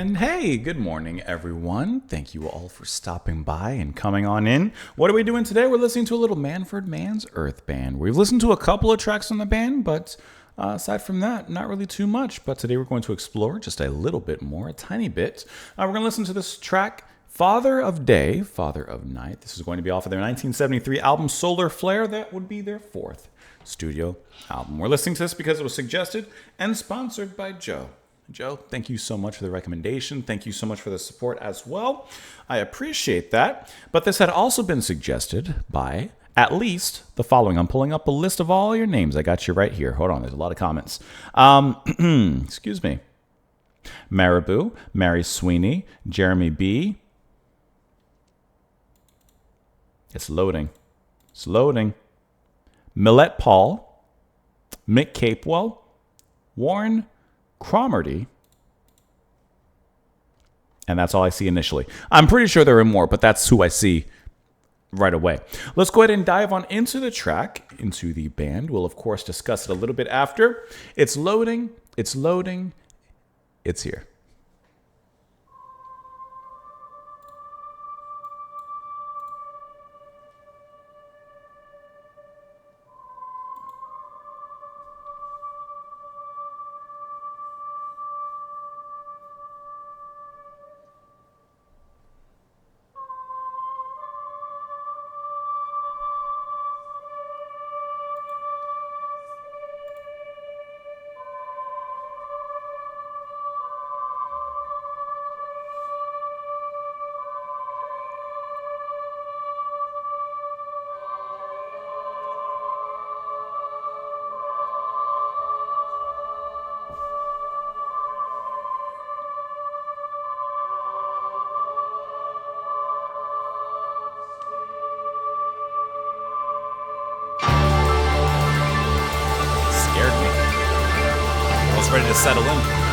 And hey, good morning, everyone. Thank you all for stopping by and coming on in. What are we doing today? We're listening to a little Manfred Mann's Earth Band. We've listened to a couple of tracks on the band, but aside from that, not really too much. But today we're going to explore just a little bit more, a tiny bit. We're going to listen to this track, Father of Day, Father of Night. This is going to be off of their 1973 album, Solar Flare. That would be their fourth studio album. We're listening to this because it was suggested and sponsored by Joe. Joe, thank you so much for the recommendation. Thank you so much for the support as well. I appreciate that. But this had also been suggested by at least the following. I'm pulling up a list of all your names. I got you right here. Hold on. There's a lot of comments. Excuse me. Marabou, Mary Sweeney, Jeremy B. It's loading. It's loading. Millette Paul, Mick Capewell, Warren Cromarty, and that's all I see initially. I'm pretty sure there are more, but that's who I see right away. Let's go ahead and dive on into the track, into the band. We'll, of course, discuss it a little bit after. It's loading. It's loading. It's here. Ready to settle in.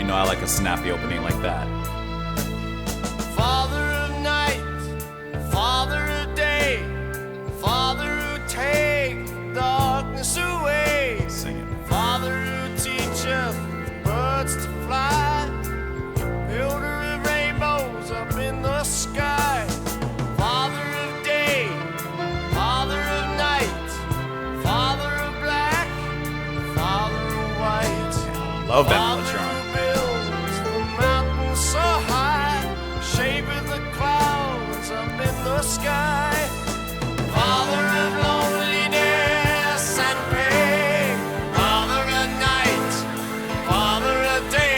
I like a snappy opening like that. Father of night, Father of day, Father who take darkness away. Sing it. Father who teacheth birds to fly, builder of rainbows up in the sky. Father of day, Father of night, Father of black, Father of white. Love that electron. Sky, Father of loneliness and pain, Father of night, Father of day.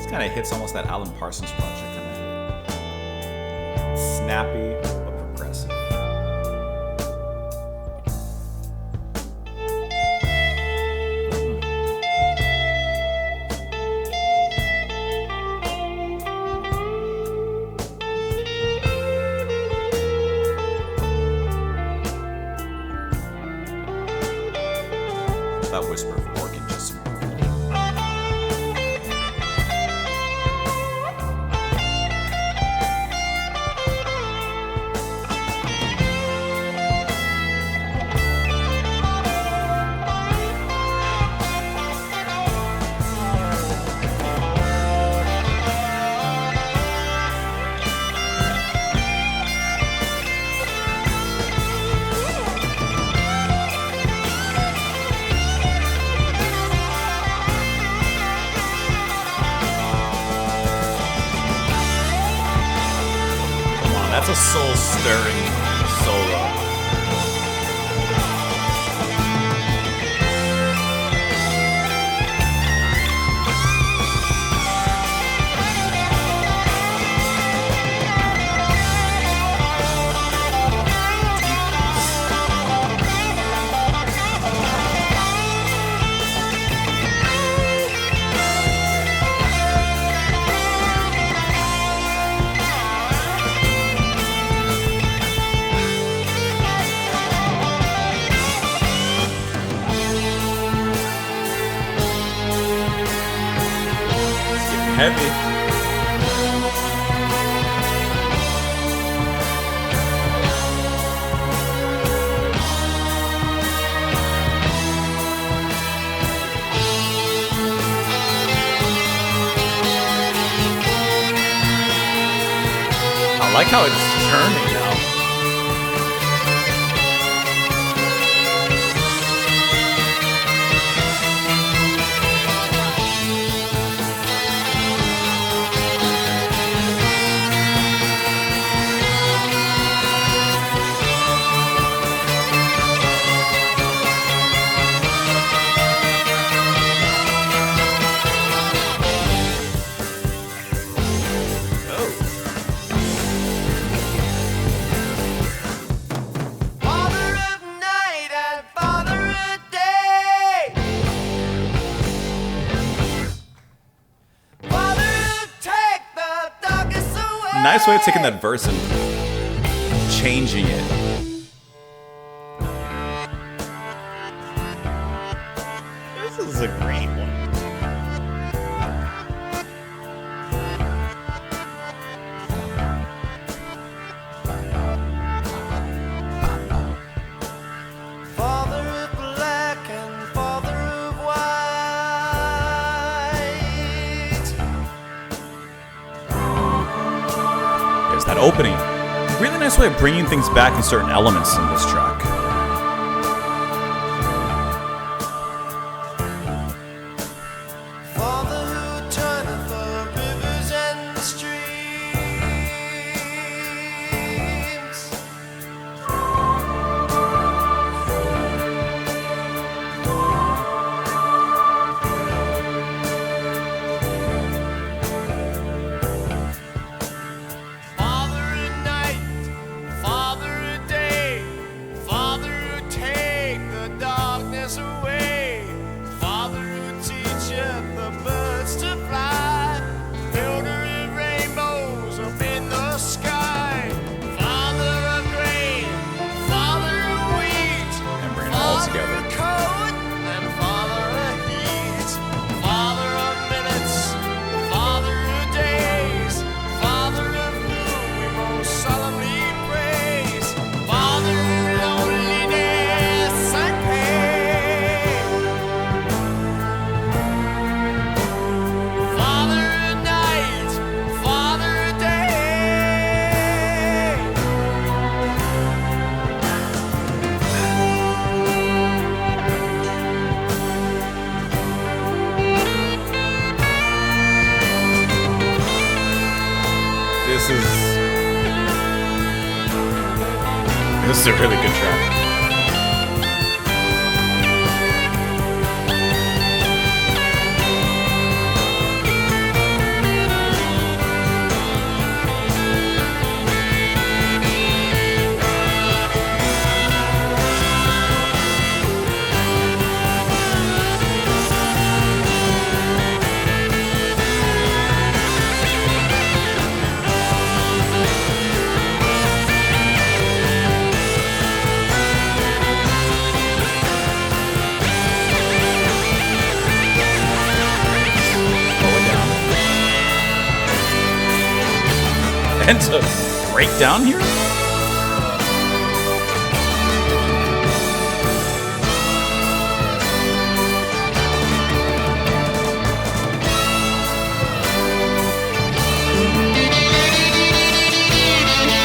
kind of hits almost that Alan Parsons Project kind of snappy but progressive. That whisper of organ just that's a soul-stirring solo. Heavy. I like how it's turning now. Nice way of taking that verse and changing it. This is a great one. Father of black and father of white. There's that opening. Really nice way of bringing things back in certain elements in this track. Father who turneth the rivers and the streams. Father of night, Father of day, Father who take the darkness away, Father who teacheth the birds to fly, builder of rainbows up in the sky, Father of grain, Father of wheat, And bring it all Father together. of cold and Father of heat, Father of minutes, Father of days, Father of whom we most solemnly praise, Father of loneliness and pain, Father of night, Father of day. This is a really good track. meant to break down here?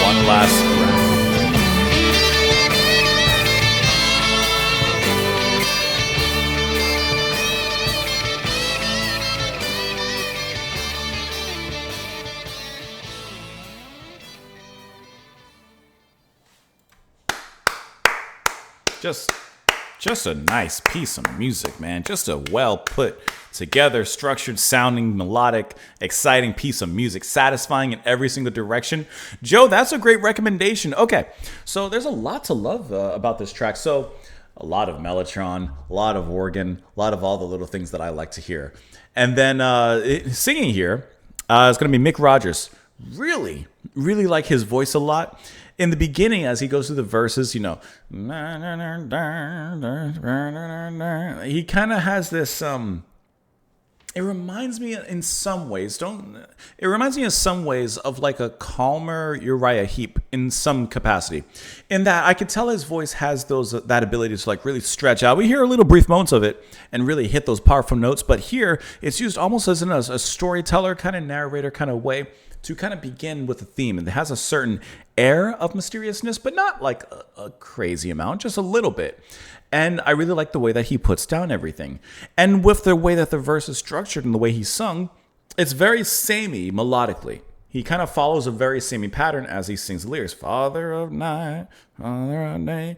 One last round. Just a nice piece of music, man. Just a well put together, structured, sounding, melodic, exciting piece of music, satisfying in every single direction. Joe, that's a great recommendation. Okay, so there's a lot to love about this track. So a lot of mellotron, a lot of organ, a lot of all the little things that I like to hear. And then singing here is going to be Mick Rogers. Really like his voice a lot. In the beginning, as he goes through the verses, you know, he kind of has this, it reminds me in some ways of like a calmer Uriah Heep in some capacity. In that I could tell his voice has that ability to like really stretch out. We hear a little brief moments of it and really hit those powerful notes, but here it's used almost as in a storyteller kind of narrator kind of way to kind of begin with a theme. And it has a certain air of mysteriousness, but not like a crazy amount, just a little bit. And I really like the way that he puts down everything. And with the way that the verse is structured and the way he's sung, it's very samey melodically. He kind of follows a very samey pattern as he sings the lyrics. Father of night, Father of day.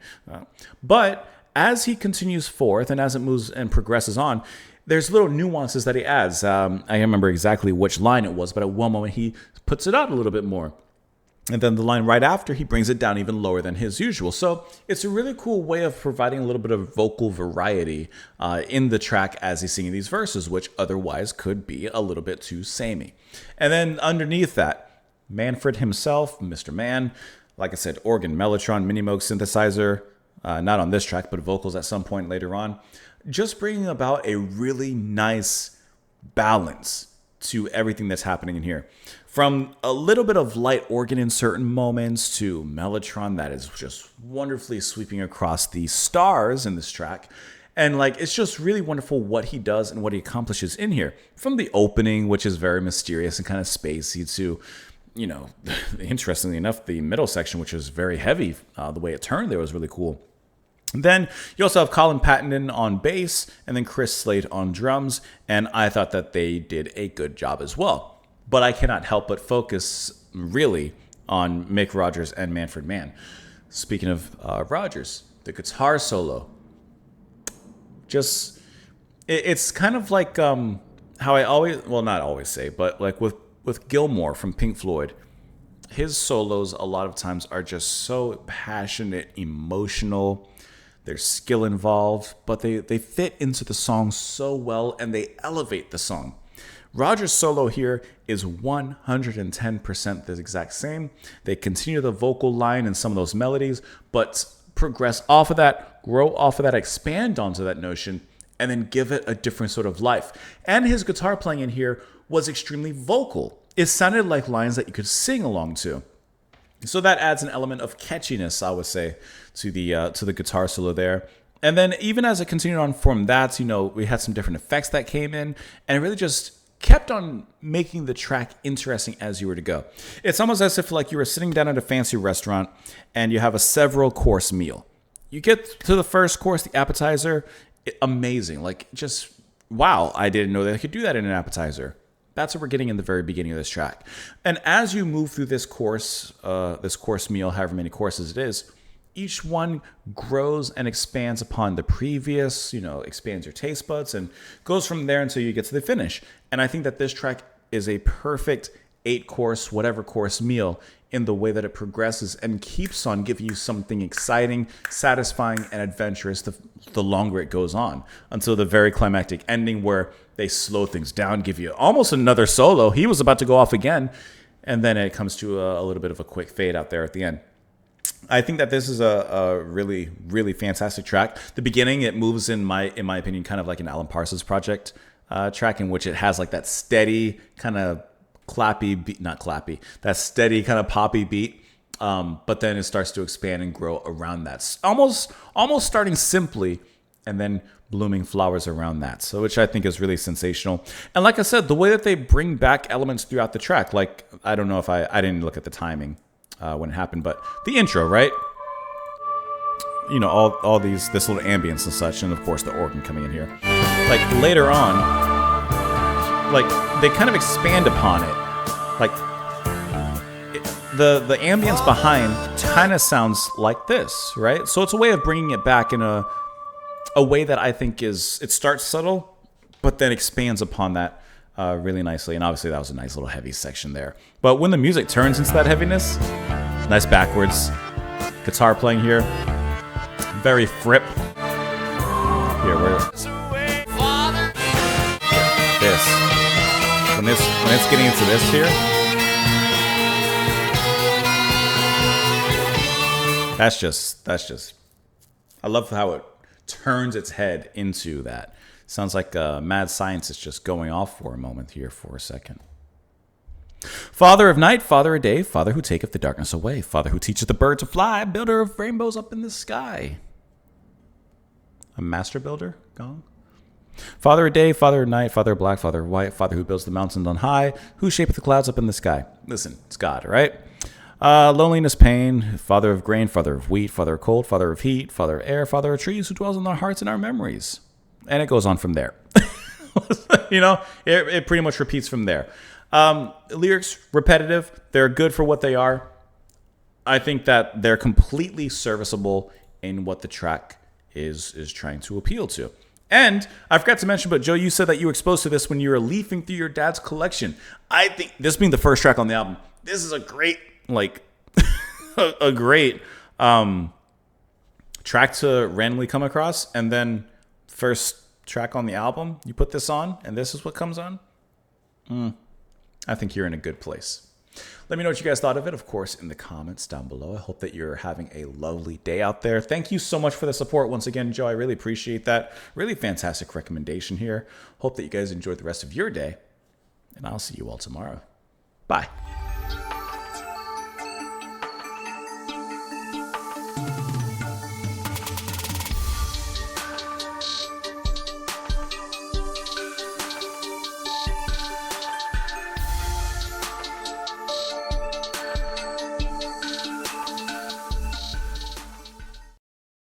But as he continues forth and as it moves and progresses on, there's little nuances that he adds. I don't remember exactly which line it was, but at one moment he puts it out a little bit more. And then the line right after, he brings it down even lower than his usual. So it's a really cool way of providing a little bit of vocal variety in the track as he's singing these verses, which otherwise could be a little bit too samey. And then underneath that, Manfred himself, Mr. Mann, like I said, organ, mellotron, mini Moog synthesizer, not on this track, but vocals at some point later on, just bringing about a really nice balance to everything that's happening in here. From a little bit of light organ in certain moments to mellotron that is just wonderfully sweeping across the stars in this track. And like, it's just really wonderful what he does and what he accomplishes in here. From the opening, which is very mysterious and kind of spacey, to, you know, interestingly enough, the middle section, which is very heavy. The way it turned there was really cool. Then you also have Colin Patton on bass and then Chris Slade on drums. And I thought that they did a good job as well. But I cannot help but focus really on Mick Rogers and Manfred Mann. Speaking of Rogers, the guitar solo. Just, it's kind of like how I always, well, not always say, but like with Gilmour from Pink Floyd, his solos a lot of times are just so passionate, emotional. There's skill involved, but they fit into the song so well and they elevate the song. Rogers' solo here is 110% the exact same. They continue the vocal line and some of those melodies, but progress off of that, grow off of that, expand onto that notion, and then give it a different sort of life. And his guitar playing in here was extremely vocal. It sounded like lines that you could sing along to. So that adds an element of catchiness, I would say, to the guitar solo there. And then even as it continued on from that, you know, we had some different effects that came in, and it really just kept on making the track interesting as you were to go. It's almost as if like you were sitting down at a fancy restaurant and you have a several course meal. You get to the first course, the appetizer, amazing. Like just, wow, I didn't know they could do that in an appetizer. That's what we're getting in the very beginning of this track. And as you move through this course meal, however many courses it is, each one grows and expands upon the previous, you know, expands your taste buds and goes from there until you get to the finish. And I think that this track is a perfect 8-course, whatever course meal in the way that it progresses and keeps on giving you something exciting, satisfying, and adventurous the longer it goes on until the very climactic ending where they slow things down, give you almost another solo. He was about to go off again, and then it comes to a little bit of a quick fade out there at the end. I think that this is a really, really fantastic track. The beginning, it moves in my opinion, kind of like an Alan Parsons Project track in which it has like that steady kind of clappy beat, not clappy, that steady kind of poppy beat. But then it starts to expand and grow around that. Almost starting simply and then blooming flowers around that. So which I think is really sensational. And like I said, the way that they bring back elements throughout the track, like I don't know if I didn't look at the timing when it happened, but the intro, right? You know, all this little ambience and such, and of course the organ coming in here. Like later on, like they kind of expand upon it. Like the ambience behind kind of sounds like this, right? So it's a way of bringing it back in a way that I think it starts subtle, but then expands upon that really nicely. And obviously that was a nice little heavy section there. But when the music turns into that heaviness, nice backwards guitar playing here, very Fripp. Here, where this when it's getting into this here. That's just. I love how it turns its head into that. Sounds like a mad scientist just going off for a moment here for a second. Father of night, father of day, father who taketh the darkness away, father who teacheth the bird to fly, builder of rainbows up in the sky. A master builder gong. Father of day, father of night, father of black, father of white, father who builds the mountains on high, who shapeth the clouds up in the sky. Listen, it's God, right? Loneliness, pain, father of grain, father of wheat, father of cold, father of heat, father of air, father of trees, who dwells in our hearts and our memories. And it goes on from there. You know, it pretty much repeats from there. Lyrics, repetitive. They're good for what they are. I think that they're completely serviceable in what the track is trying to appeal to. And I forgot to mention, but Joe, you said that you were exposed to this when you were leafing through your dad's collection. I think this being the first track on the album, this is a great, like, a great track to randomly come across. And then first track on the album, you put this on, and this is what comes on. I think you're in a good place. Let me know what you guys thought of it, of course, in the comments down below. I hope that you're having a lovely day out there. Thank you so much for the support once again, Joe. I really appreciate that. Really fantastic recommendation here. Hope that you guys enjoyed the rest of your day, and I'll see you all tomorrow. Bye.